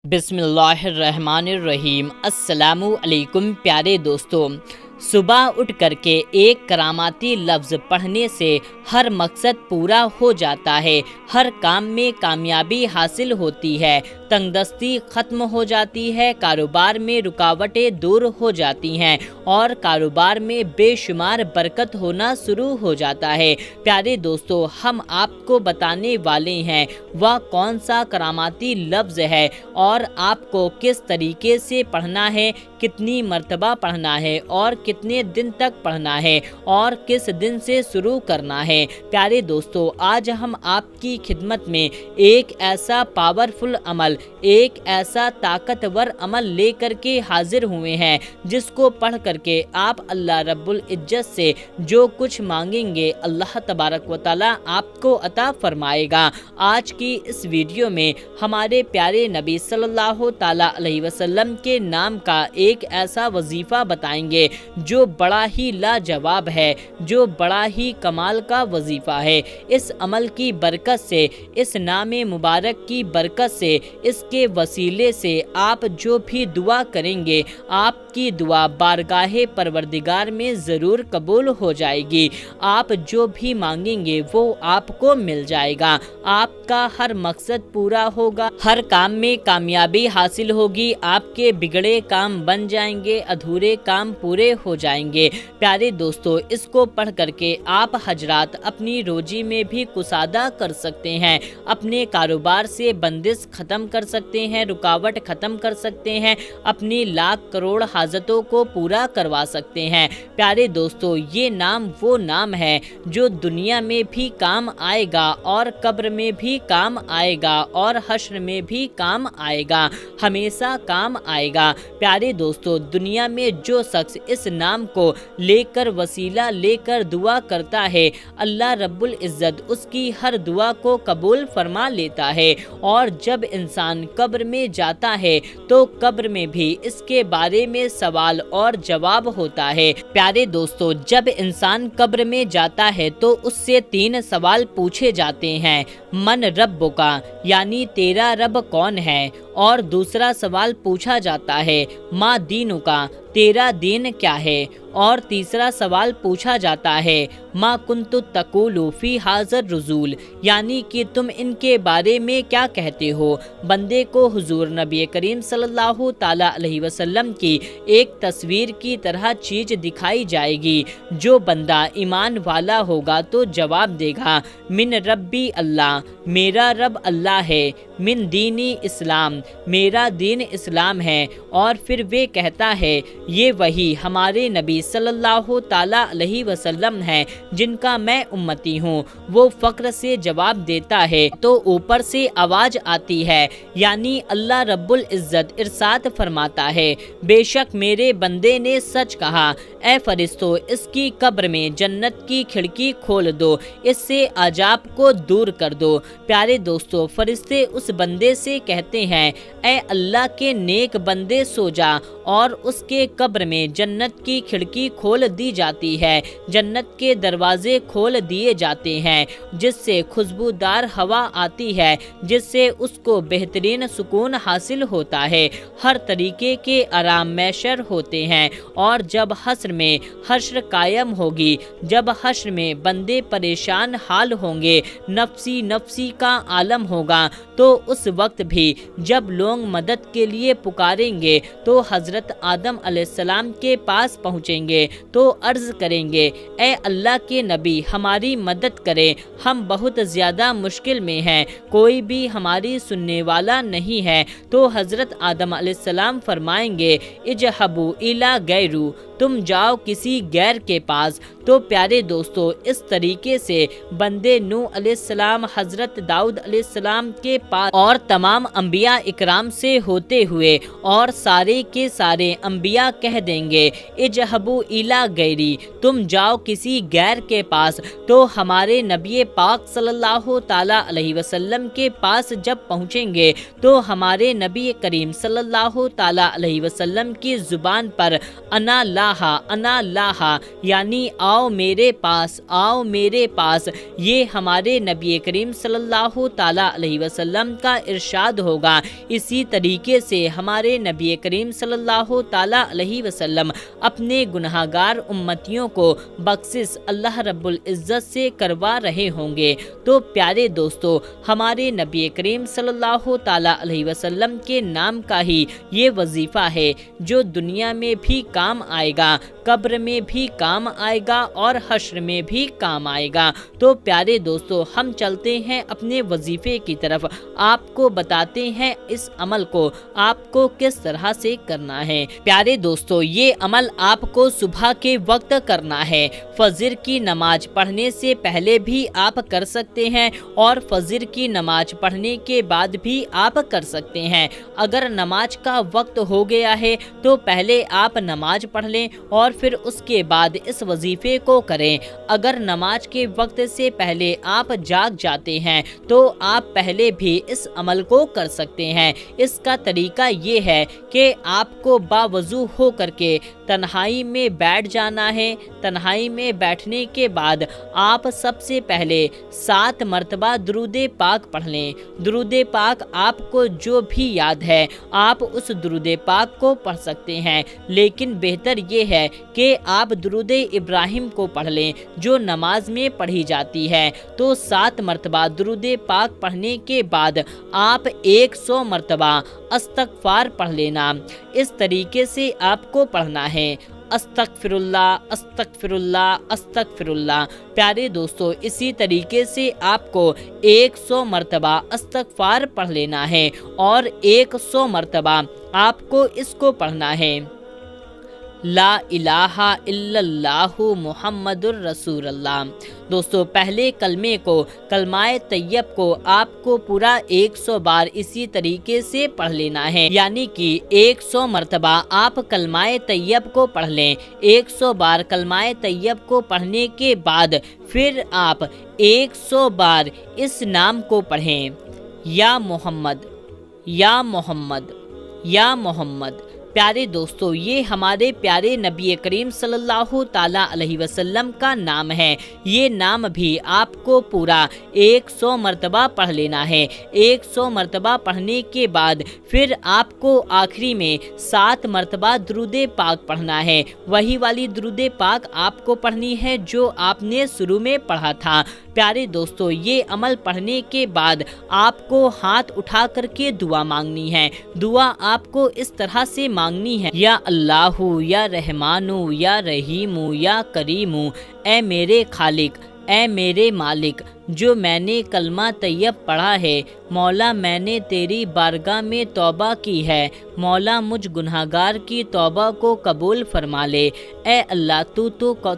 بسم اللہ الرحمن الرحیم۔ السلام علیکم پیارے دوستو، صبح اٹھ کر کے ایک کراماتی لفظ پڑھنے سے ہر مقصد پورا ہو جاتا ہے، ہر کام میں کامیابی حاصل ہوتی ہے، تنگ دستی ختم ہو جاتی ہے، کاروبار میں رکاوٹیں دور ہو جاتی ہیں اور کاروبار میں بے شمار برکت ہونا شروع ہو جاتا ہے۔ پیارے دوستو، ہم آپ کو بتانے والے ہیں وہ کون سا کراماتی لفظ ہے اور آپ کو کس طریقے سے پڑھنا ہے، کتنی مرتبہ پڑھنا ہے اور کتنے دن تک پڑھنا ہے اور کس دن سے شروع کرنا ہے۔ پیارے دوستو، آج ہم آپ کی خدمت میں ایک ایسا پاورفل عمل، ایک ایسا طاقتور عمل لے کر کے حاضر ہوئے ہیں جس کو پڑھ کر کے آپ اللہ رب العزت سے جو کچھ مانگیں گے اللہ تبارک و تعالیٰ آپ کو عطا فرمائے گا۔ آج کی اس ویڈیو میں ہمارے پیارے نبی صلی اللہ تعالیٰ علیہ وسلم کے نام کا ایک ایسا وظیفہ بتائیں گے جو بڑا ہی لاجواب ہے، جو بڑا ہی کمال کا وظیفہ ہے۔ اس عمل کی برکت سے، اس نام مبارک کی برکت سے، اس کے وسیلے سے آپ جو بھی دعا کریں گے، آپ کی دعا بارگاہ پروردگار میں ضرور قبول ہو جائے گی۔ آپ جو بھی مانگیں گے وہ آپ کو مل جائے گا، آپ کا ہر مقصد پورا ہوگا، ہر کام میں کامیابی حاصل ہوگی، آپ کے بگڑے کام بن جائیں گے، ادھورے کام پورے ہو جائیں گے۔ پیارے دوستو، اس کو پڑھ کر کے آپ حضرات اپنی روزی میں بھی کسادہ کر سکتے ہیں، اپنے کاروبار سے بندش ختم کر سکتے ہیں، رکاوٹ ختم کر سکتے ہیں، اپنی لاکھ کروڑ حاجتوں کو پورا کروا سکتے ہیں۔ پیارے دوستو، یہ نام وہ نام ہے جو دنیا میں بھی کام آئے گا اور قبر میں بھی کام آئے گا اور حشر میں بھی کام آئے گا، ہمیشہ کام آئے گا۔ پیارے دوستو، دنیا میں جو شخص اس نام کو لے کر وسیلہ لے کر دعا کرتا ہے، اللہ رب العزت اس کی ہر دعا کو قبول فرما لیتا ہے، اور جب انسان قبر میں جاتا ہے تو قبر میں بھی اس کے بارے میں سوال اور جواب ہوتا ہے۔ پیارے دوستو، جب انسان قبر میں جاتا ہے تو اس سے 3 سوال پوچھے جاتے ہیں: من ربک، یعنی تیرا رب کون ہے؟ اور دوسرا سوال پوچھا جاتا ہے ما دینک، تیرا دین کیا ہے؟ اور تیسرا سوال پوچھا جاتا ہے ما کنت تقول فی ھذا الرجل، یعنی کہ تم ان کے بارے میں کیا کہتے ہو۔ بندے کو حضور نبی کریم صلی اللہ تعالیٰ علیہ وسلم کی ایک تصویر کی طرح چیز دکھائی جائے گی۔ جو بندہ ایمان والا ہوگا تو جواب دے گا من ربی اللہ، میرا رب اللہ ہے، من دینی اسلام، میرا دین اسلام ہے، اور پھر وہ کہتا ہے یہ وہی ہمارے نبی صلی اللہ تعالیٰ علیہ وسلم ہیں جن کا میں امتی ہوں۔ وہ فخر سے جواب دیتا ہے تو اوپر سے آواز آتی ہے، یعنی اللہ رب العزت ارشاد فرماتا ہے بے شک میرے بندے نے سچ کہا، اے فرشتوں اس کی قبر میں جنت کی کھڑکی کھول دو، اس سے عذاب کو دور کر دو۔ پیارے دوستو، فرشتے اس بندے سے کہتے ہیں اے اللہ کے نیک بندے سو جا، اور اس کے قبر میں جنت کی کھڑکی کھول دی جاتی ہے، جنت کے دروازے کھول دیے جاتے ہیں جس سے خوشبودار ہوا آتی ہے، جس سے اس کو بہترین سکون حاصل ہوتا ہے، ہر طریقے کے آرام میسر ہوتے ہیں۔ اور جب حشر میں حشر قائم ہوگی، جب حشر میں بندے پریشان حال ہوں گے، نفسی نفسی کا عالم ہوگا، تو اس وقت بھی جب لوگ مدد کے لیے پکاریں گے تو حضرت آدم علیہ السلام کے پاس پہنچیں گے تو عرض کریں گے اے اللہ کے نبی ہماری مدد کریں، ہم بہت زیادہ مشکل میں ہیں، کوئی بھی ہماری سننے والا نہیں ہے۔ تو حضرت آدم علیہ السلام فرمائیں گے اجہبوا الی غیرو، تم جاؤ کسی غیر کے پاس۔ تو پیارے دوستو، اس طریقے سے بندے نوح علیہ السلام، حضرت داؤد علیہ السلام کے پاس اور تمام انبیاء اکرام سے ہوتے ہوئے اور سارے کے سارے انبیاء کہہ دیں گے اجہبوا الی غیری، تم جاؤ کسی غیر کے پاس۔ تو ہمارے نبی پاک صلی اللہ تعالیٰ علیہ وسلم کے پاس جب پہنچیں گے تو ہمارے نبی کریم صلی اللہ تعالیٰ علیہ وسلم کی زبان پر انا لا انا لاہا یعنی آؤ میرے پاس، آؤ میرے پاس، یہ ہمارے نبی کریم صلی اللہ تعالیٰ علیہ وسلم کا ارشاد ہوگا۔ اسی طریقے سے ہمارے نبی کریم صلی اللہ تعالیٰ علیہ وسلم اپنے گناہگار امتیوں کو بخشش اللہ رب العزت سے کروا رہے ہوں گے۔ تو پیارے دوستو، ہمارے نبی کریم صلی اللہ تعالیٰ علیہ وسلم کے نام کا ہی یہ وظیفہ ہے جو دنیا میں بھی کام آئے گا، قبر میں بھی کام آئے گا اور حشر میں بھی کام آئے گا۔ تو پیارے دوستو، ہم چلتے ہیں اپنے وظیفے کی طرف، آپ کو بتاتے ہیں اس عمل کو آپ کو کس طرح سے کرنا ہے۔ پیارے دوستو، یہ عمل آپ کو صبح کے وقت کرنا ہے۔ فجر کی نماز پڑھنے سے پہلے بھی آپ کر سکتے ہیں اور فجر کی نماز پڑھنے کے بعد بھی آپ کر سکتے ہیں۔ اگر نماز کا وقت ہو گیا ہے تو پہلے آپ نماز پڑھ لیں اور پھر اس کے بعد اس وظیفے کو کریں۔ اگر نماز کے وقت سے پہلے آپ جاگ جاتے ہیں تو آپ پہلے بھی اس عمل کو کر سکتے ہیں۔ اس کا طریقہ یہ ہے کہ آپ کو باوضو ہو کر کے تنہائی میں بیٹھ جانا ہے۔ تنہائی میں بیٹھنے کے بعد آپ سب سے پہلے 7 مرتبہ درود پاک پڑھ لیں۔ درود پاک آپ کو جو بھی یاد ہے آپ اس درود پاک کو پڑھ سکتے ہیں، لیکن بہتر یہ ہے کہ آپ درود ابراہیم کو پڑھ لیں جو نماز میں پڑھی جاتی ہے۔ تو 7 مرتبہ درود پاک پڑھنے کے بعد آپ 100 مرتبہ استغفار پڑھ لینا۔ اس طریقے سے آپ کو پڑھنا ہے، استغفر اللہ، استغفر اللہ، استغفر اللہ۔ پیارے دوستو، اسی طریقے سے آپ کو 100 مرتبہ استغفار پڑھ لینا ہے اور 100 مرتبہ آپ کو اس کو پڑھنا ہے، لا الہ الا اللہ محمد الرسول اللہ۔ دوستو، پہلے کلمے کو، کلمہ طیب کو آپ کو پورا 100 بار اسی طریقے سے پڑھ لینا ہے، یعنی کہ 100 مرتبہ آپ کلمہ طیب کو پڑھ لیں۔ 100 بار کلمہ طیب کو پڑھنے کے بعد پھر آپ 100 بار اس نام کو پڑھیں، یا محمد، یا محمد، یا محمد۔ پیارے دوستو، یہ ہمارے پیارے نبی کریم صلی اللہ تعالیٰ علیہ وسلم کا نام ہے۔ یہ نام بھی آپ کو پورا 100 مرتبہ پڑھ لینا ہے۔ 100 مرتبہ پڑھنے کے بعد پھر آپ کو آخری میں 7 مرتبہ درود پاک پڑھنا ہے۔ وہی والی درود پاک آپ کو پڑھنی ہے جو آپ نے شروع میں پڑھا تھا۔ پیارے دوستو، یہ عمل پڑھنے کے بعد آپ کو ہاتھ اٹھا کر کے دعا مانگنی ہے۔ دعا آپ کو اس طرح سے مانگنی ہے، یا اللہ، یا رحمان، یا رحیم، یا کریم، اے میرے خالق، اے میرے مالک، جو میں نے کلمہ طیب پڑھا ہے، مولا میں نے تیری بارگاہ میں توبہ کی ہے، مولا مجھ گناہگار کی توبہ کو قبول فرما لے۔ اے اللہ، تو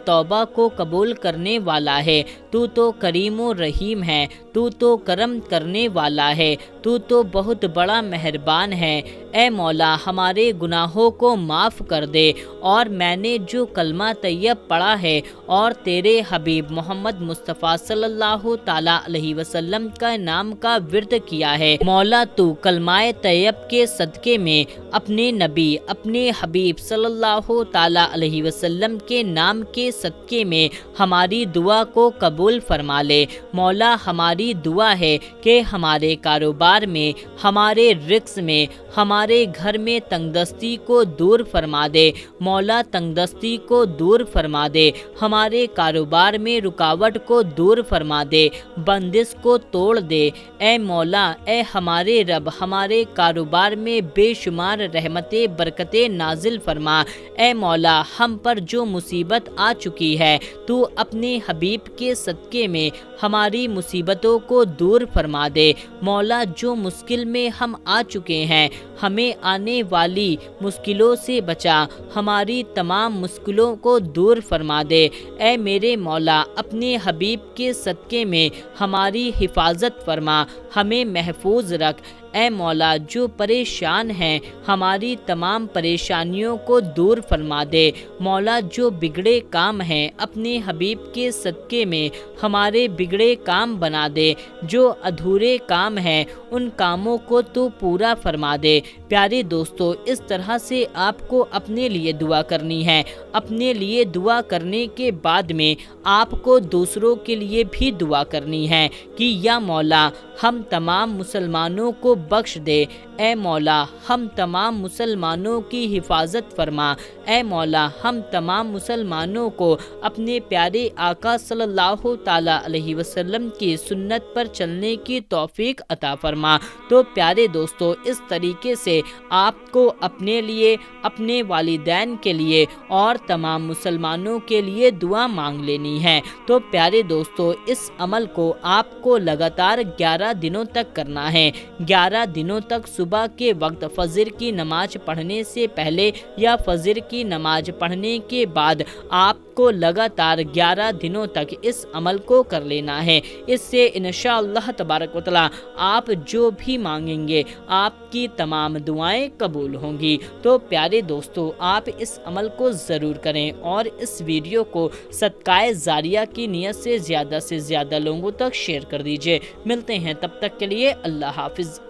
توبہ کو قبول کرنے والا ہے، تو کریم و رحیم ہے، تو کرم کرنے والا ہے، تو بہت بڑا مہربان ہے۔ اے مولا، ہمارے گناہوں کو معاف کر دے، اور میں نے جو کلمہ طیب پڑھا ہے اور تیرے حبیب محمد مصطفیٰ صلی اللہ تعالیٰ علیہ وسلم کا نام کا ورد کیا ہے، مولا تو کلمہ طیب کے صدقے میں اپنے نبی، اپنے حبیب صلی اللہ تعالیٰ علیہ وسلم کے نام کے صدقے میں ہماری دعا کو قبول فرما لے۔ مولا، ہماری دعا ہے کہ ہمارے کاروبار میں، ہمارے رزق میں، ہمارے گھر میں تنگ دستی کو دور فرما دے۔ مولا، تنگ دستی کو دور فرما دے، ہمارے کاروبار میں رکاوٹ کو دور فرما دے، بندش کو توڑ دے۔ اے مولا، اے ہمارے رب، ہمارے کاروبار میں بے شمار رحمتیں برکتیں نازل فرما۔ اے مولا، ہم پر جو مصیبت آ چکی ہے تو اپنے حبیب کے صدقے میں ہماری مصیبتوں کو دور فرما دے۔ مولا، جو مشکل میں ہم آ چکے ہیں، ہمیں آنے والی مشکلوں سے بچا، ہماری تمام مشکلوں کو دور فرما دے۔ اے میرے مولا، اپنے حبیب کے صدقے میں ہماری حفاظت فرما، ہمیں محفوظ رکھ۔ اے مولا، جو پریشان ہیں، ہماری تمام پریشانیوں کو دور فرما دے۔ مولا، جو بگڑے کام ہیں، اپنے حبیب کے صدقے میں ہمارے بگڑے کام بنا دے۔ جو ادھورے کام ہیں ان کاموں کو تو پورا فرما دے۔ پیارے دوستو، اس طرح سے آپ کو اپنے لیے دعا کرنی ہے۔ اپنے لیے دعا کرنے کے بعد میں آپ کو دوسروں کے لیے بھی دعا کرنی ہے کہ یا مولا ہم تمام مسلمانوں کو بخش دے، اے مولا ہم تمام مسلمانوں کی حفاظت فرما، اے مولا ہم تمام مسلمانوں کو اپنے پیارے آقا صلی اللہ تعالیٰ علیہ وسلم کی سنت پر چلنے کی توفیق عطا فرما۔ تو پیارے دوستو، اس طریقے سے آپ کو اپنے لیے، اپنے والدین کے لیے اور تمام مسلمانوں کے لیے دعا مانگ لینی ہے۔ تو پیارے دوستو، اس عمل کو آپ کو لگاتار 11 دنوں تک کرنا ہے۔ 11 دنوں تک صبح کے وقت فجر کی نماز پڑھنے سے پہلے یا فجر کی نماز پڑھنے کے بعد آپ کو لگاتار 11 دنوں تک اس عمل کو کر لینا ہے۔ اس سے انشاءاللہ تبارک و تعالی آپ جو بھی مانگیں گے آپ کی تمام دعائیں قبول ہوں گی۔ تو پیارے دوستو، آپ اس عمل کو ضرور کریں اور اس ویڈیو کو صدقہ جاریہ کی نیت سے زیادہ لوگوں تک شیئر کر دیجئے۔ ملتے ہیں تب تک کے لیے، اللہ حافظ۔